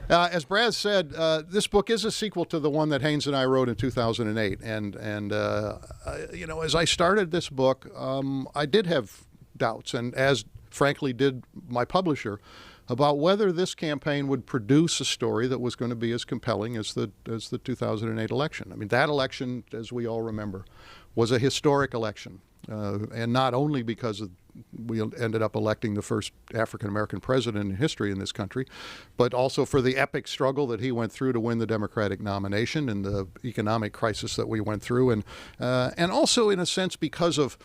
As Brad said, this book is a sequel to the one that Haynes and I wrote in 2008. And as I started this book, I did have doubts, and as frankly did my publisher, about whether this campaign would produce a story that was going to be as compelling as the 2008 election. I mean, that election, as we all remember, was a historic election, and not only because we ended up electing the first African-American president in history in this country, but also for the epic struggle that he went through to win the Democratic nomination and the economic crisis that we went through, and also in a sense because of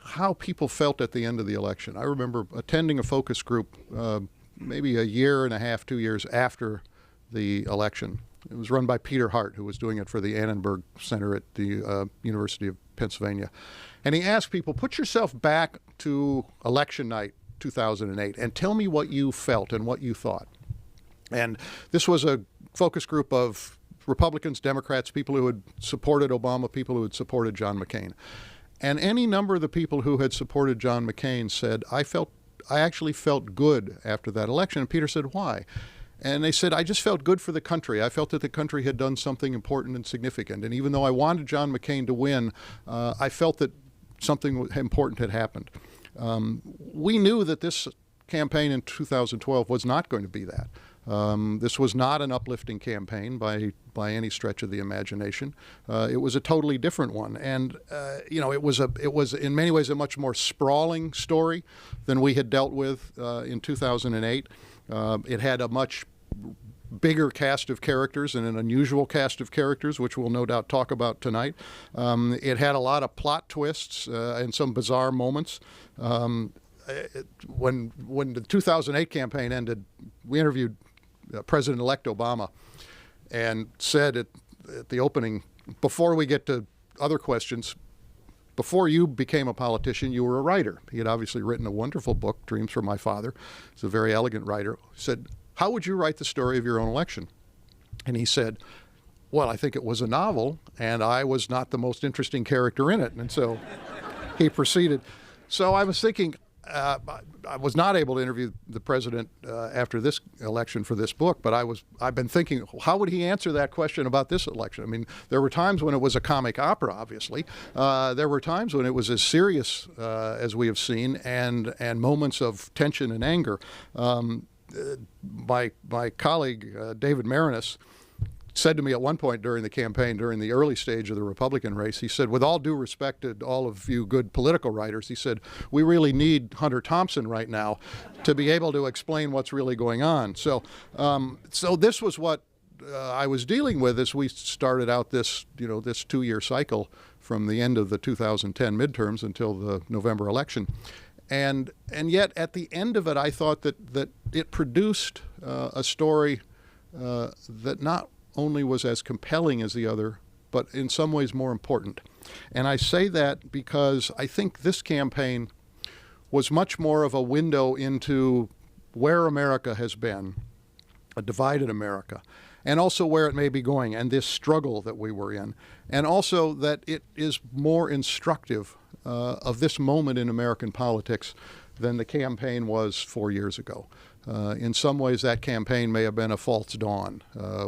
how people felt at the end of the election. I remember attending a focus group maybe a year and a half, 2 years after the election. It was run by Peter Hart, who was doing it for the Annenberg Center at the University of Pennsylvania. And he asked people, put yourself back to election night 2008 and tell me what you felt and what you thought. And this was a focus group of Republicans, Democrats, people who had supported Obama, people who had supported John McCain. And any number of the people who had supported John McCain said, I actually felt good after that election. And Peter said, why? And they said, I just felt good for the country. I felt that the country had done something important and significant. And even though I wanted John McCain to win, I felt that something important had happened. We knew that this campaign in 2012 was not going to be that. This was not an uplifting campaign by any stretch of the imagination. It was a totally different one, and it was in many ways a much more sprawling story than we had dealt with in 2008. It had a much bigger cast of characters and an unusual cast of characters, which we'll no doubt talk about tonight. It had a lot of plot twists and some bizarre moments. When the 2008 campaign ended, we interviewed President-elect Obama and said at the opening, before we get to other questions, before you became a politician, you were a writer. He had obviously written a wonderful book, Dreams from My Father. He's a very elegant writer. He said, how would you write the story of your own election? And he said, well, I think it was a novel, and I was not the most interesting character in it. And so he proceeded. So I was thinking, I was not able to interview the president after this election for this book, but I've been thinking, how would he answer that question about this election? I mean, there were times when it was a comic opera, obviously. There were times when it was as serious as we have seen, and moments of tension and anger. My colleague, David Marinus, said to me at one point during the campaign, during the early stage of the Republican race, he said, with all due respect to all of you good political writers, he said, we really need Hunter Thompson right now to be able to explain what's really going on. So this was what I was dealing with as we started out this 2-year cycle from the end of the 2010 midterms until the November election. And yet at the end of it, I thought that it produced a story that not only was as compelling as the other, but in some ways more important. And I say that because I think this campaign was much more of a window into where America has been, a divided America, and also where it may be going, and this struggle that we were in, and also that it is more instructive of this moment in American politics than the campaign was 4 years ago. In some ways, that campaign may have been a false dawn.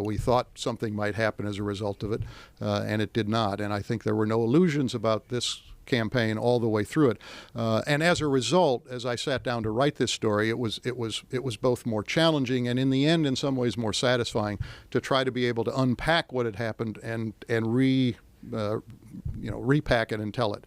We thought something might happen as a result of it, and it did not. And I think there were no illusions about this campaign all the way through it. And as a result, as I sat down to write this story, it was both more challenging and in the end, in some ways, more satisfying to try to be able to unpack what had happened and repack it and tell it.